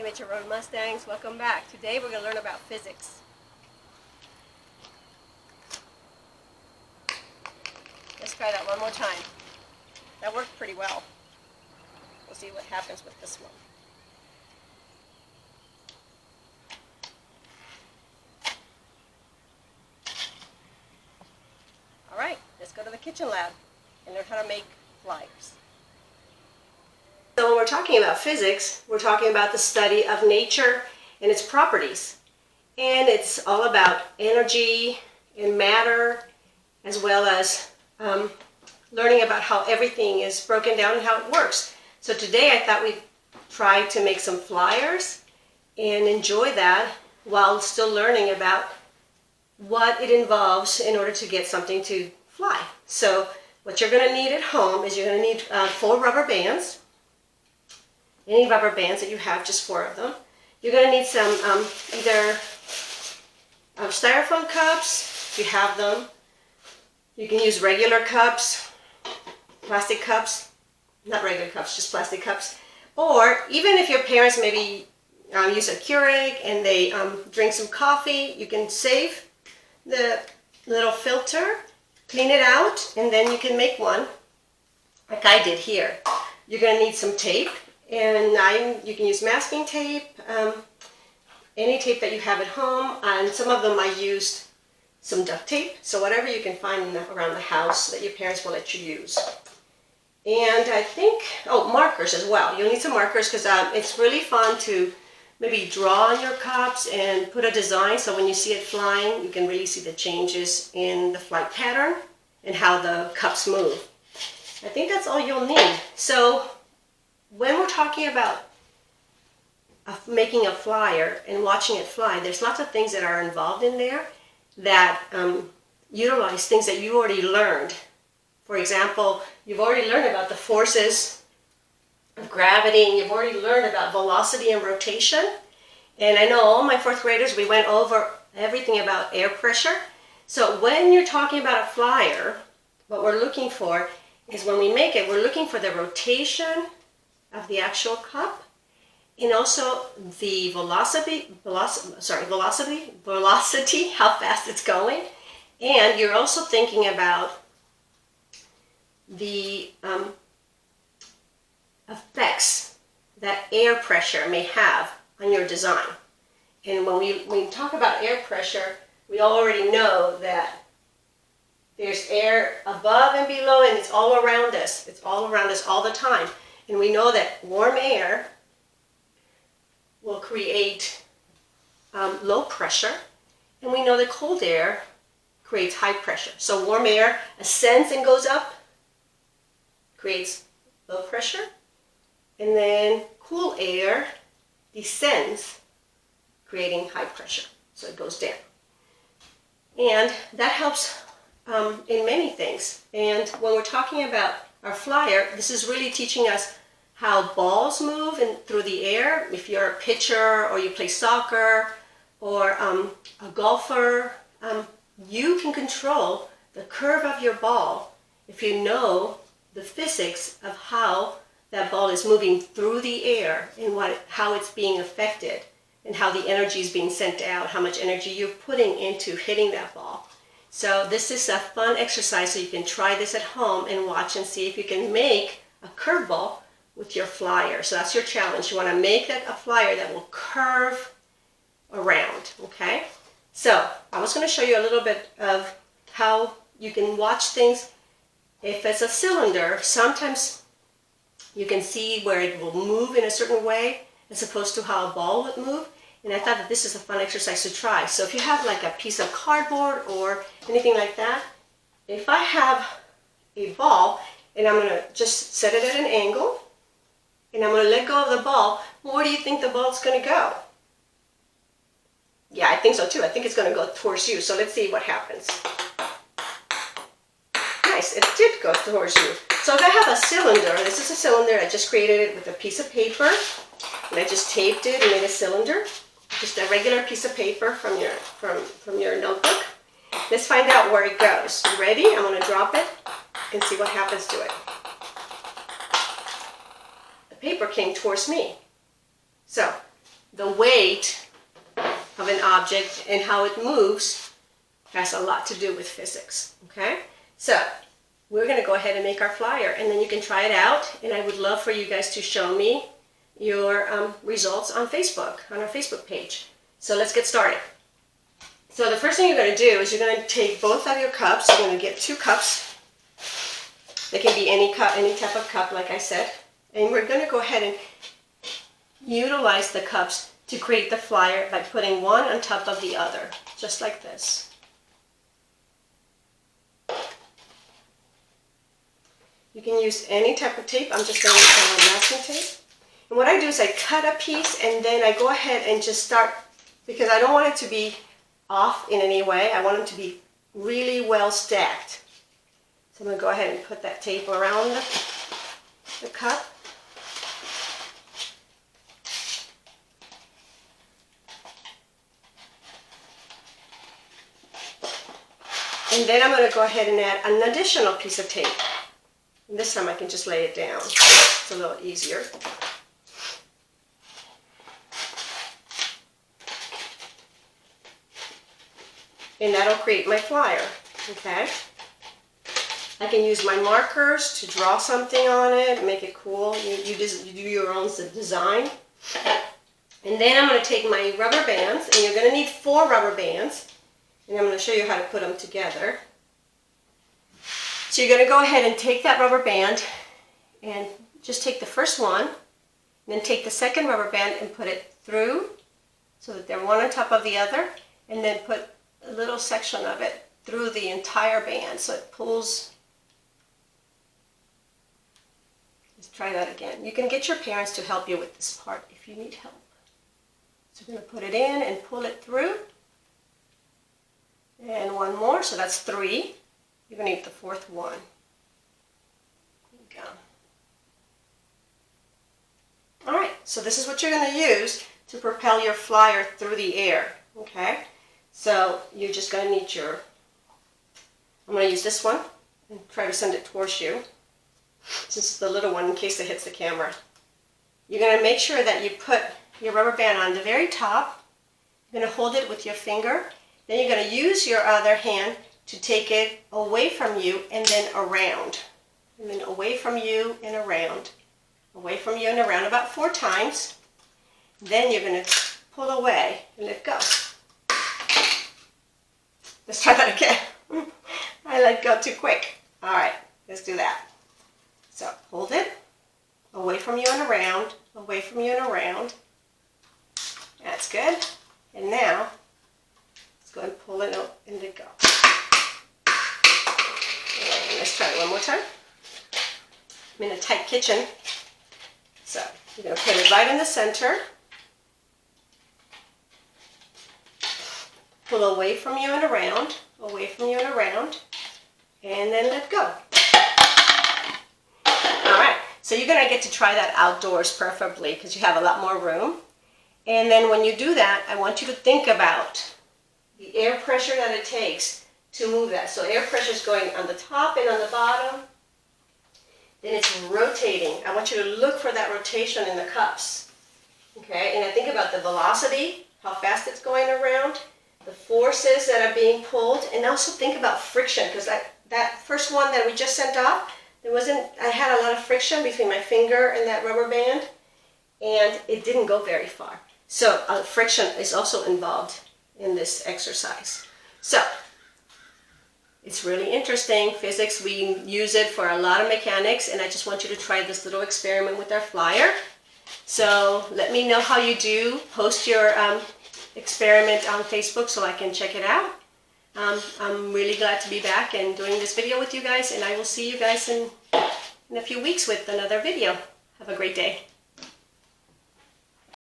Hey Mitchell Road Mustangs, welcome back. Today we're going to learn about physics. Let's try that one more time. That worked pretty well. We'll see what happens with this one. Alright, let's go to the kitchen lab and learn how to make flyers. So when we're talking about physics, we're talking about the study of nature and its properties. And it's all about energy and matter, as well as learning about how everything is broken down and how it works. So today I thought we'd try to make some flyers and enjoy that while still learning about what it involves in order to get something to fly. So what you're going to need at home is you're going to need 4 rubber bands. Any rubber bands that you have, just 4 of them. You're going to need some either styrofoam cups, if you have them. You can use regular cups, plastic cups, not regular cups, just plastic cups. Or even if your parents maybe use a Keurig and they drink some coffee, you can save the little filter, clean it out, and then you can make one like I did here. You're going to need some tape. And you can use masking tape, any tape that you have at home, and some of them I used some duct tape, so whatever you can find around the house that your parents will let you use. And I think, markers as well. You'll need some markers because it's really fun to maybe draw on your cups and put a design so when you see it flying, you can really see the changes in the flight pattern and how the cups move. I think that's all you'll need. So when we're talking about making a flyer and watching it fly, there's lots of things that are involved in there that utilize things that you already learned. For example, you've already learned about the forces of gravity, and you've already learned about velocity and rotation. And I know all my 4th graders, we went over everything about air pressure. So when you're talking about a flyer, what we're looking for is when we make it, we're looking for the rotation of the actual cup, and also the velocity, how fast it's going. And you're also thinking about the effects that air pressure may have on your design. And when we talk about air pressure, we already know that there's air above and below, and it's all around us. It's all around us all the time. And we know that warm air will create low pressure, and we know that cold air creates high pressure. So warm air ascends and goes up, creates low pressure, and then cool air descends, creating high pressure. So it goes down. And that helps in many things. And when we're talking about our flyer, this is really teaching us how balls move through the air. If you're a pitcher or you play soccer or a golfer, you can control the curve of your ball if you know the physics of how that ball is moving through the air and how it's being affected and how the energy is being sent out, how much energy you're putting into hitting that ball. So this is a fun exercise, so you can try this at home and watch and see if you can make a curveball with your flyer. So that's your challenge. You want to make a flyer that will curve around, okay? So I was going to show you a little bit of how you can watch things. If it's a cylinder, sometimes you can see where it will move in a certain way as opposed to how a ball would move. And I thought that this is a fun exercise to try. So if you have like a piece of cardboard or anything like that, if I have a ball and I'm going to just set it at an angle and I'm going to let go of the ball, where do you think the ball's going to go? Yeah, I think so too. I think it's going to go towards you. So let's see what happens. Nice, it did go towards you. So if I have a cylinder, this is a cylinder, I just created it with a piece of paper and I just taped it and made a cylinder. Just a regular piece of paper from your notebook. Let's find out where it goes. You ready? I'm going to drop it and see what happens to it. The paper came towards me. So the weight of an object and how it moves has a lot to do with physics, okay? So we're going to go ahead and make our flyer, and then you can try it out, and I would love for you guys to show me your results on Facebook, on our Facebook page. So let's get started. So the first thing you're going to do is you're going to take both of your cups. You're going to get 2 cups. They can be any cup, any type of cup, like I said. And we're going to go ahead and utilize the cups to create the flyer by putting one on top of the other, just like this. You can use any type of tape. I'm just going to use some masking tape. And what I do is I cut a piece and then I go ahead and just start, because I don't want it to be off in any way. I want them to be really well stacked. So I'm going to go ahead and put that tape around the cup. And then I'm going to go ahead and add an additional piece of tape. And this time I can just lay it down. It's a little easier. And that'll create my flyer, okay? I can use my markers to draw something on it, make it cool. You do your own design. And then I'm going to take my rubber bands, and you're going to need 4 rubber bands. And I'm going to show you how to put them together. So you're going to go ahead and take that rubber band and just take the first one, and then take the second rubber band and put it through so that they're one on top of the other, and then put a little section of it through the entire band so it pulls. Let's try that again. You can get your parents to help you with this part if you need help. So we're going to put it in and pull it through. And one more, so that's 3. You're going to need the 4th one. There you go. Alright, so this is what you're going to use to propel your flyer through the air. Okay? So you're just going to need your, I'm going to use this one and try to send it towards you. This is the little one in case it hits the camera. You're going to make sure that you put your rubber band on the very top. You're going to hold it with your finger. Then you're going to use your other hand to take it away from you and then around. And then away from you and around. Away from you and around about 4 times. Then you're going to pull away and let go. Let's try that again. I let go too quick. Alright, let's do that. So hold it. Away from you and around. Away from you and around. That's good. And now, let's go and pull it up and let go. And let's try it one more time. I'm in a tight kitchen. So you're going to put it right in the center. Pull away from you and around, away from you and around, and then let go. Alright, so you're going to get to try that outdoors preferably because you have a lot more room. And then when you do that, I want you to think about the air pressure that it takes to move that. So air pressure is going on the top and on the bottom. Then it's rotating. I want you to look for that rotation in the cups. Okay, and I think about the velocity, how fast it's going around, the forces that are being pulled, and also think about friction, because that first one that we just sent off, I had a lot of friction between my finger and that rubber band, and it didn't go very far. So friction is also involved in this exercise. So it's really interesting. Physics, we use it for a lot of mechanics, and I just want you to try this little experiment with our flyer. So let me know how you do. Post your experiment on Facebook so I can check it out. I'm really glad to be back and doing this video with you guys, and I will see you guys in a few weeks with another video. Have a great day.